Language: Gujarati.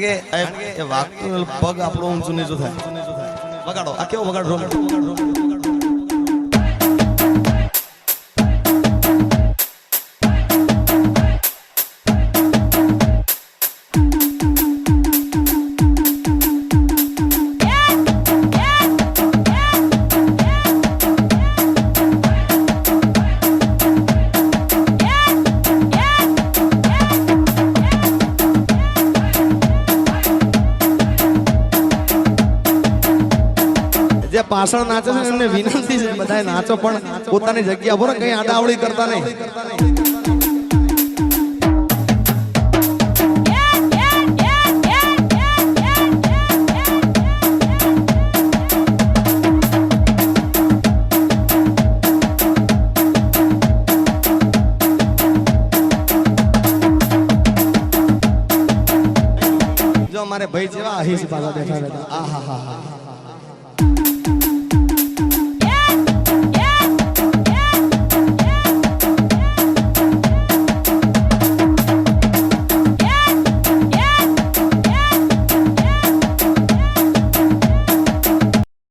કારણ કે એ વાગતું પગ આપણો ઊંચું નીચું થાય. વગાડો આ કેવો વગાડો જે પાછળ નાચે છે એમને વિનંતી છે બધાય નાચો પણ પોતાની જગ્યા પર કઈ આડાવડી કરતા નહીં. જો અમારે ભાઈ જેવા અહીં પાછા બેઠા બેઠા આ હા હા હા